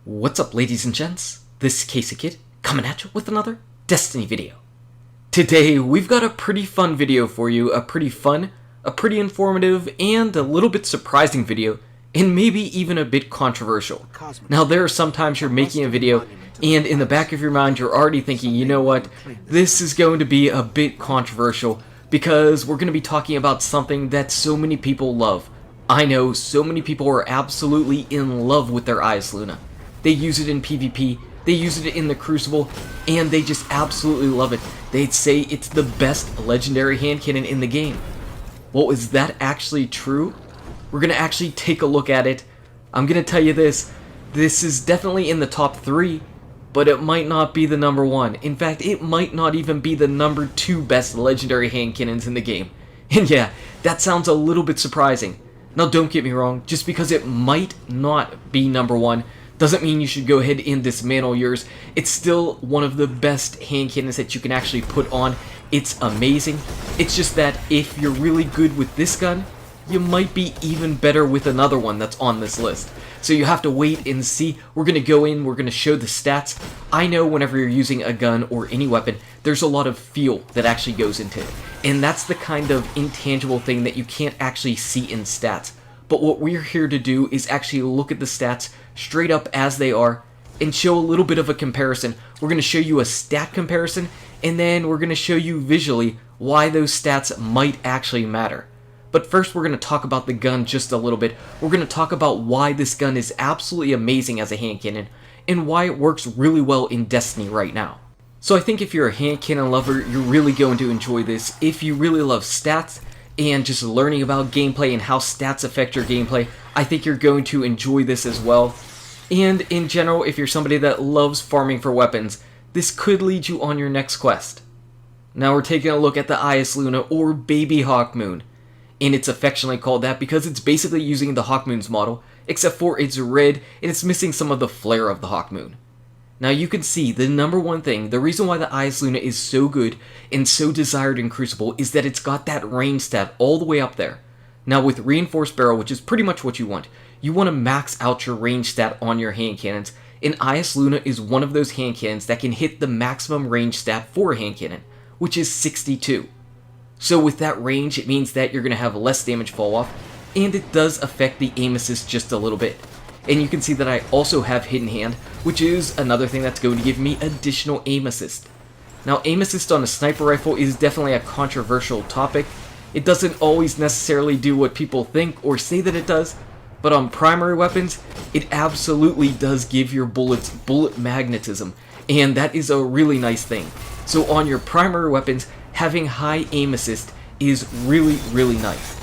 What's up, ladies and gents? This is KSigKid coming at you with another Destiny video. Today we've got a pretty fun video for you, a pretty informative, and a little bit surprising video, and maybe even a bit controversial. Now there are sometimes you're making a video and in the back of your mind you're already thinking, you know what, this is going to be a bit controversial because we're going to be talking about something that so many people love. I know so many people are absolutely in love with their Eyasluna. They use it in PvP, they use it in the Crucible, and they just absolutely love it. They'd say it's the best legendary hand cannon in the game. Well, is that actually true? We're going to actually take a look at it. I'm going to tell you this is definitely in the top 3, but it might not be the number 1. In fact, it might not even be the number 2 best legendary hand cannons in the game. And yeah, that sounds a little bit surprising. Now don't get me wrong, just because it might not be number 1, doesn't mean you should go ahead and dismantle yours. It's still one of the best hand cannons that you can actually put on. It's amazing. It's just that if you're really good with this gun, you might be even better with another one that's on this list. So you have to wait and see. We're going to go in, we're going to show the stats. I know whenever you're using a gun or any weapon, there's a lot of feel that actually goes into it. And that's the kind of intangible thing that you can't actually see in stats. But what we're here to do is actually look at the stats straight up as they are and show a little bit of a comparison. We're going to show you a stat comparison, and then we're going to show you visually why those stats might actually matter. But first we're going to talk about the gun just a little bit. We're going to talk about why this gun is absolutely amazing as a hand cannon and why it works really well in Destiny right now. So I think if you're a hand cannon lover, you're really going to enjoy this. If you really love stats and just learning about gameplay and how stats affect your gameplay, I think you're going to enjoy this as well. And in general, if you're somebody that loves farming for weapons, this could lead you on your next quest. Now we're taking a look at the Eyasluna, or Baby Hawkmoon. And it's affectionately called that because it's basically using the Hawkmoon's model, except for it's red and it's missing some of the flair of the Hawkmoon. Now you can see the number one thing, the reason why the Eyasluna is so good and so desired in Crucible is that it's got that range stat all the way up there. Now with Reinforced Barrel, which is pretty much what you want to max out your range stat on your hand cannons, and Eyasluna is one of those hand cannons that can hit the maximum range stat for a hand cannon, which is 62. So with that range, it means that you're going to have less damage fall off, and it does affect the aim assist just a little bit. And you can see that I also have Hidden Hand, which is another thing that's going to give me additional aim assist. Now aim assist on a sniper rifle is definitely a controversial topic. It doesn't always necessarily do what people think or say that it does, but on primary weapons, it absolutely does give your bullets bullet magnetism, and that is a really nice thing. So on your primary weapons, having high aim assist is really, really nice.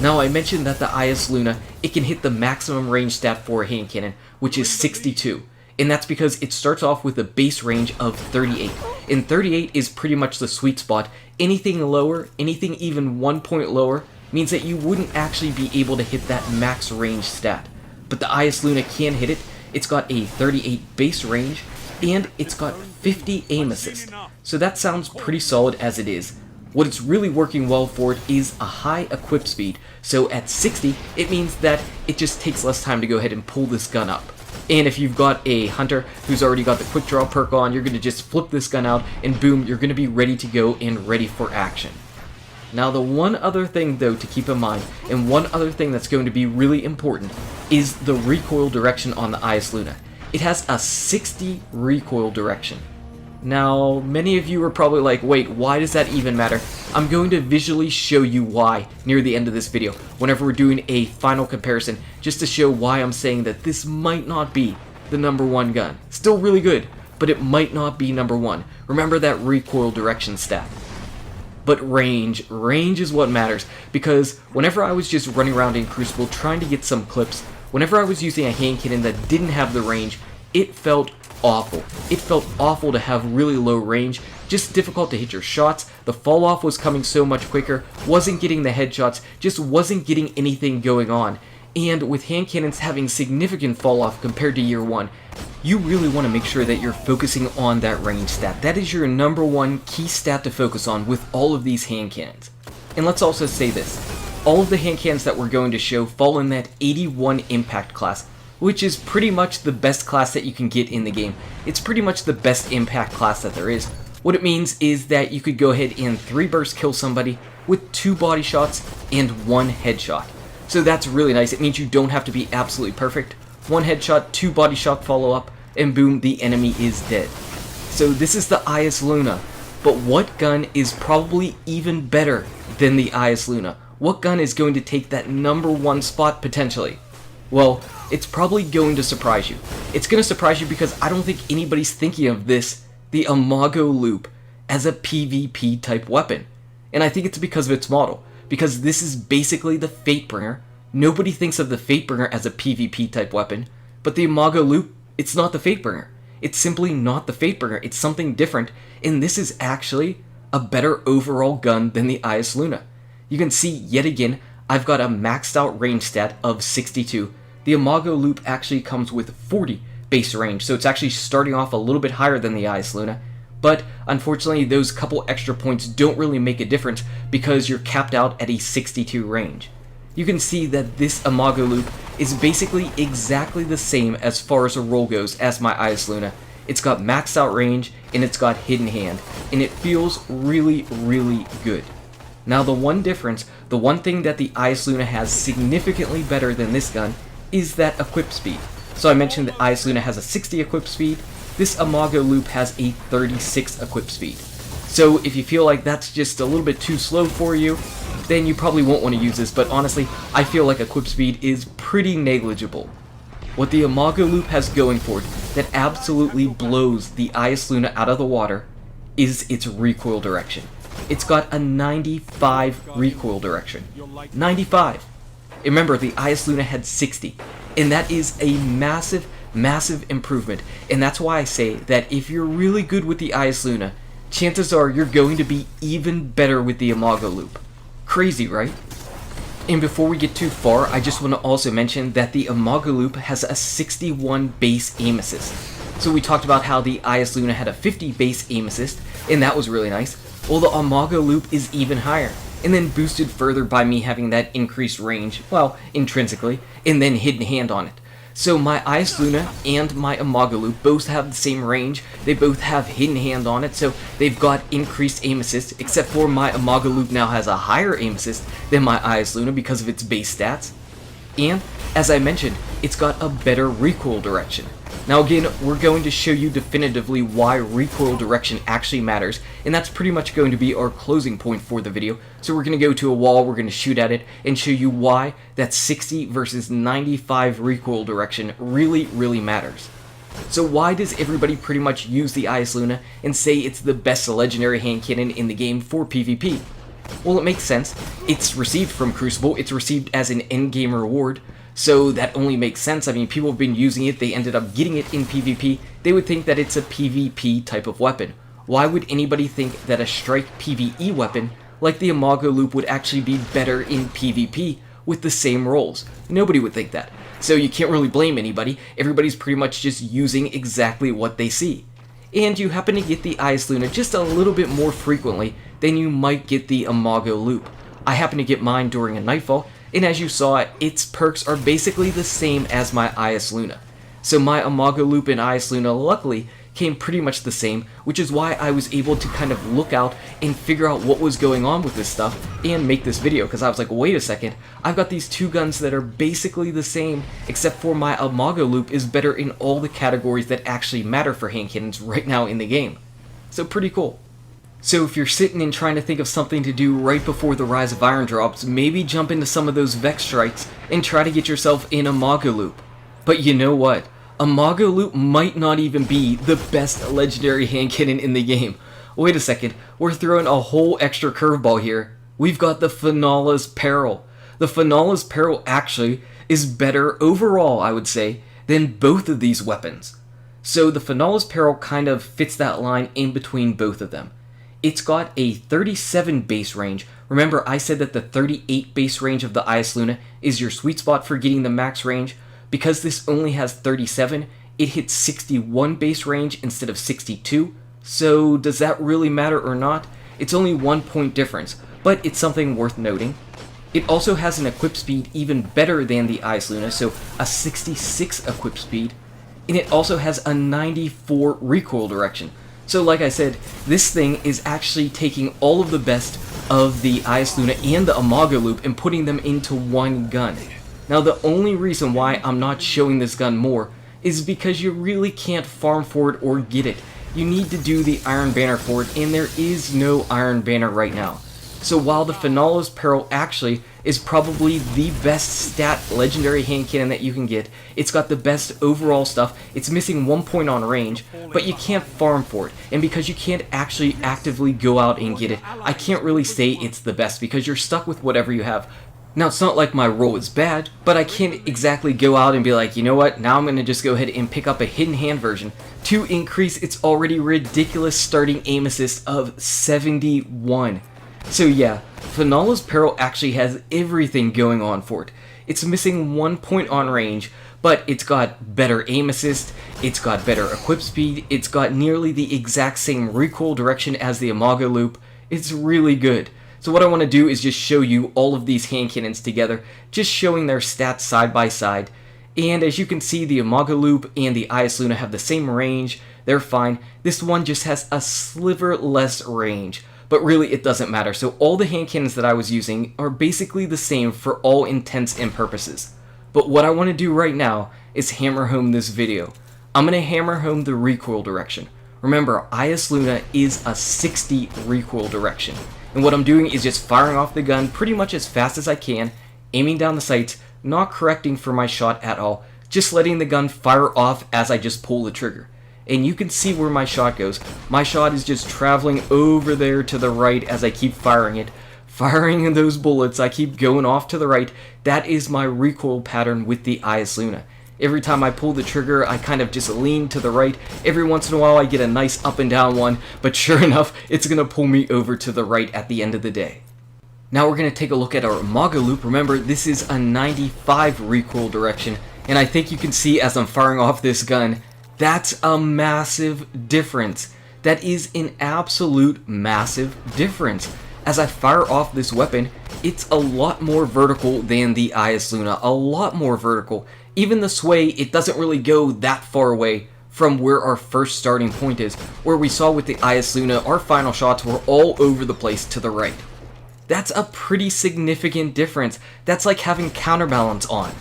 Now I mentioned that the Eyasluna, it can hit the maximum range stat for a hand cannon, which is 62. And that's because it starts off with a base range of 38. And 38 is pretty much the sweet spot. Anything lower, anything even 1 point lower, means that you wouldn't actually be able to hit that max range stat. But the Eyasluna can hit it. It's got a 38 base range, and it's got 50 aim assist. So that sounds pretty solid as it is. What it's really working well for it is a high equip speed. So at 60, it means that it just takes less time to go ahead and pull this gun up. And if you've got a hunter who's already got the quick draw perk on, you're going to just flip this gun out and boom, you're going to be ready to go and ready for action. Now the one other thing though to keep in mind, and one other thing that's going to be really important, is the recoil direction on the Eyasluna. It has a 60 recoil direction. Now, many of you are probably like, wait, why does that even matter? I'm going to visually show you why near the end of this video, whenever we're doing a final comparison, just to show why I'm saying that this might not be the number 1 gun. Still really good, but it might not be number 1. Remember that recoil direction stat. But range is what matters, because whenever I was just running around in Crucible trying to get some clips, whenever I was using a hand cannon that didn't have the range, it felt awful. It felt awful to have really low range, just difficult to hit your shots, the fall off was coming so much quicker, wasn't getting the headshots, just wasn't getting anything going on. And with hand cannons having significant fall off compared to year 1, you really want to make sure that you're focusing on that range stat. That is your number 1 key stat to focus on with all of these hand cannons. And let's also say this, all of the hand cannons that we're going to show fall in that 81 impact class, which is pretty much the best class that you can get in the game. It's pretty much the best impact class that there is. What it means is that you could go ahead and 3 burst kill somebody with 2 body shots and 1 headshot. So that's really nice. It means you don't have to be absolutely perfect. 1 headshot, 2 body shot follow up, and boom, the enemy is dead. So this is the Eyasluna. But what gun is probably even better than the Eyasluna? What gun is going to take that #1 spot potentially? Well, it's probably going to surprise you. It's going to surprise you because I don't think anybody's thinking of this, the Imago Loop, as a PvP type weapon. And I think it's because of its model. Because this is basically the Fatebringer. Nobody thinks of the Fatebringer as a PvP type weapon. But the Imago Loop, it's not the Fatebringer. It's simply not the Fatebringer. It's something different. And this is actually a better overall gun than the Eyasluna. You can see yet again, I've got a maxed out range stat of 62. The Imago Loop actually comes with 40 base range, so it's actually starting off a little bit higher than the Eyasluna. But unfortunately, those couple extra points don't really make a difference because you're capped out at a 62 range. You can see that this Imago Loop is basically exactly the same as far as a roll goes as my Eyasluna. It's got maxed out range and it's got hidden hand, and it feels really, really good. Now the one difference, the one thing that the Eyasluna has significantly better than this gun is that equip speed. So I mentioned that Eyasluna has a 60 equip speed, this Imago Loop has a 36 equip speed. So if you feel like that's just a little bit too slow for you, then you probably won't want to use this, but honestly, I feel like equip speed is pretty negligible. What the Imago Loop has going for it that absolutely blows the Eyasluna out of the water is its recoil direction. It's got a 95 recoil direction. 95! Remember, the Eyasluna had 60, and that is a massive, massive improvement, and that's why I say that if you're really good with the Eyasluna, chances are you're going to be even better with the Imago Loop. Crazy, right? And before we get too far, I just want to also mention that the Imago Loop has a 61 base aim assist. So we talked about how the Eyasluna had a 50 base aim assist, and that was really nice. Well, the Imago Loop is even higher, and then boosted further by me having that increased range, well, intrinsically, and then hidden hand on it. So my Eyasluna and my Imago Loop both have the same range, they both have hidden hand on it, so they've got increased aim assist, except for my Imago Loop now has a higher aim assist than my Eyasluna because of its base stats. And, as I mentioned, it's got a better recoil direction. Now again, we're going to show you definitively why recoil direction actually matters, and that's pretty much going to be our closing point for the video. So we're going to go to a wall, we're going to shoot at it, and show you why that 60 versus 95 recoil direction really, really matters. So why does everybody pretty much use the Eyasluna and say it's the best legendary hand cannon in the game for PvP? Well, it makes sense. It's received from Crucible, it's received as an endgame reward, so that only makes sense. I mean, people have been using it, they ended up getting it in PvP, they would think that it's a PvP type of weapon. Why would anybody think that a strike PvE weapon like the Imago Loop would actually be better in PvP with the same rolls? Nobody would think that. So you can't really blame anybody, everybody's pretty much just using exactly what they see. And you happen to get the Eyasluna just a little bit more frequently than you might get the Imago Loop. I happen to get mine during a Nightfall, and as you saw, its perks are basically the same as my Eyasluna. So my Imago Loop and Eyasluna luckily came pretty much the same, which is why I was able to kind of look out and figure out what was going on with this stuff and make this video, because I was like, wait a second, I've got these two guns that are basically the same, except for my Imago Loop is better in all the categories that actually matter for hand cannons right now in the game. So pretty cool. So if you're sitting and trying to think of something to do right before the Rise of Iron drops, maybe jump into some of those Vex strikes and try to get yourself an Imago Loop. But you know what? Imago Loop might not even be the best legendary hand cannon in the game. Wait a second, we're throwing a whole extra curveball here. We've got the Finala's Peril. The Finala's Peril actually is better overall, I would say, than both of these weapons. So the Finala's Peril kind of fits that line in between both of them. It's got a 37 base range. Remember, I said that the 38 base range of the Eyasluna is your sweet spot for getting the max range. Because this only has 37, it hits 61 base range instead of 62. So does that really matter or not? It's only 1 point difference, but it's something worth noting. It also has an equip speed even better than the Eyasluna, so a 66 equip speed, and it also has a 94 recoil direction. So like I said, this thing is actually taking all of the best of the Eyasluna and the Imago Loop and putting them into one gun. Now the only reason why I'm not showing this gun more is because you really can't farm for it or get it. You need to do the Iron Banner for it, and there is no Iron Banner right now. So while the Finala's Peril actually is probably the best stat legendary hand cannon that you can get, it's got the best overall stuff, it's missing 1 point on range, but you can't farm for it, and because you can't actually actively go out and get it, I can't really say it's the best because you're stuck with whatever you have. Now it's not like my roll is bad, but I can't exactly go out and be like, you know what, now I'm going to just go ahead and pick up a hidden hand version to increase its already ridiculous starting aim assist of 71. So yeah, Finala's Peril actually has everything going on for it. It's missing 1 point on range, but it's got better aim assist, it's got better equip speed, it's got nearly the exact same recoil direction as the Imago Loop. It's really good. So what I want to do is just show you all of these hand cannons together, just showing their stats side by side. And as you can see, the Imago Loop and the Eyasluna have the same range, they're fine. This one just has a sliver less range. But really it doesn't matter, so all the hand cannons that I was using are basically the same for all intents and purposes. But what I want to do right now is hammer home this video. I'm going to hammer home the recoil direction. Remember, Eyasluna is a 60 recoil direction. And what I'm doing is just firing off the gun pretty much as fast as I can, aiming down the sights, not correcting for my shot at all, just letting the gun fire off as I just pull the trigger. And you can see where my shot goes. My shot is just traveling over there to the right as I keep firing it. Firing those bullets, I keep going off to the right. That is my recoil pattern with the Eyasluna. Every time I pull the trigger, I kind of just lean to the right. Every once in a while I get a nice up and down one, but sure enough, it's going to pull me over to the right at the end of the day. Now we're going to take a look at our Imago Loop. Remember, this is a 95 recoil direction, and I think you can see as I'm firing off this gun, that's a massive difference. That is an absolute massive difference. As I fire off this weapon, it's a lot more vertical than the Eyasluna, a lot more vertical. Even the sway, it doesn't really go that far away from where our first starting point is, where we saw with the Eyasluna, our final shots were all over the place to the right. That's a pretty significant difference. That's like having counterbalance on.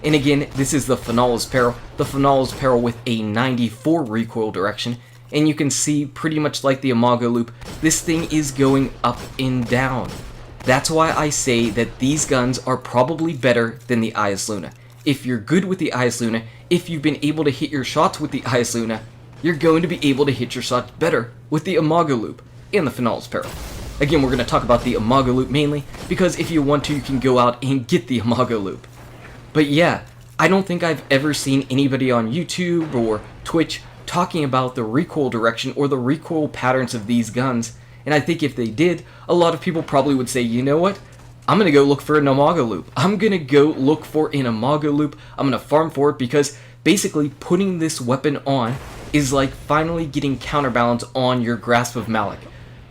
And again, this is the Finala's Peril. The Finala's Peril with a 94 recoil direction. And you can see, pretty much like the Imago Loop, this thing is going up and down. That's why I say that these guns are probably better than the Eyasluna. If you're good with the Eyasluna, if you've been able to hit your shots with the Eyasluna, you're going to be able to hit your shots better with the Imago Loop and the Finala's Peril. Again, we're going to talk about the Imago Loop mainly, because if you want to, you can go out and get the Imago Loop. But yeah, I don't think I've ever seen anybody on YouTube or Twitch talking about the recoil direction or the recoil patterns of these guns, and I think if they did, a lot of people probably would say, you know what, I'm going to go look for an Imago Loop. I'm going to go look for an Imago Loop. I'm going to farm for it, because basically putting this weapon on is like finally getting counterbalance on your Grasp of Malak.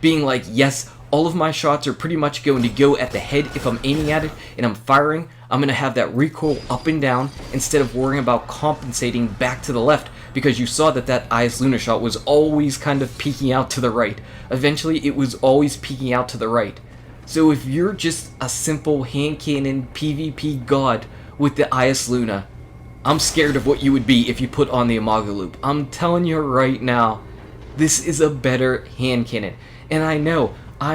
Being like, yes, all of my shots are pretty much going to go at the head if I'm aiming at it and I'm firing. I'm going to have that recoil up and down instead of worrying about compensating back to the left, because you saw that that Eyasluna shot was always kind of peeking out to the right. Eventually it was always peeking out to the right. So if you're just a simple hand cannon PvP god with the Eyasluna, I'm scared of what you would be if you put on the Imago Loop. I'm telling you right now, this is a better hand cannon. And I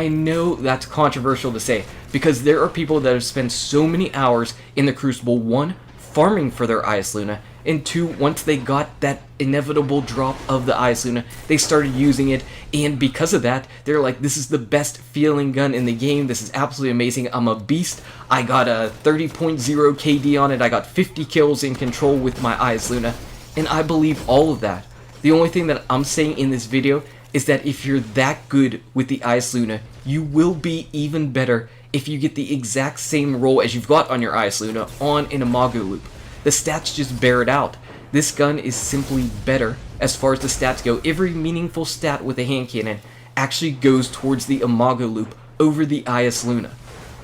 know that's controversial to say, because there are people that have spent so many hours in the Crucible, 1, farming for their Eyasluna, and 2, once they got that inevitable drop of the Eyasluna, they started using it, and because of that, they're like, this is the best feeling gun in the game, this is absolutely amazing, I'm a beast, I got a 30.0 KD on it, I got 50 kills in control with my Eyasluna, and I believe all of that. The only thing that I'm saying in this video is that if you're that good with the Eyasluna, you will be even better if you get the exact same roll as you've got on your Eyasluna on an Imago Loop. The stats just bear it out. This gun is simply better as far as the stats go. Every meaningful stat with a hand cannon actually goes towards the Imago Loop over the Eyasluna.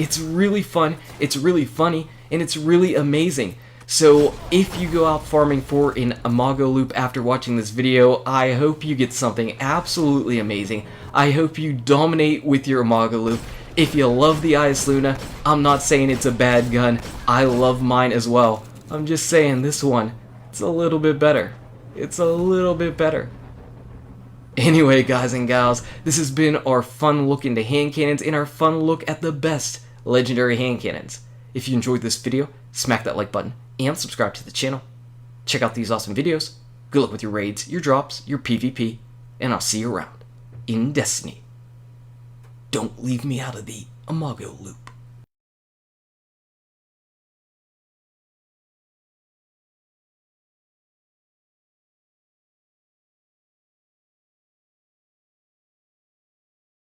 It's really fun, it's really funny, and it's really amazing. So if you go out farming for an Imago Loop after watching this video, I hope you get something absolutely amazing. I hope you dominate with your Imago Loop. If you love the Eyasluna, I'm not saying it's a bad gun. I love mine as well. I'm just saying this one, it's a little bit better. It's a little bit better. Anyway, guys and gals, this has been our fun look into hand cannons and our fun look at the best legendary hand cannons. If you enjoyed this video, smack that like button and subscribe to the channel. Check out these awesome videos. Good luck with your raids, your drops, your PvP, and I'll see you around in Destiny. Don't leave me out of the Imago Loop.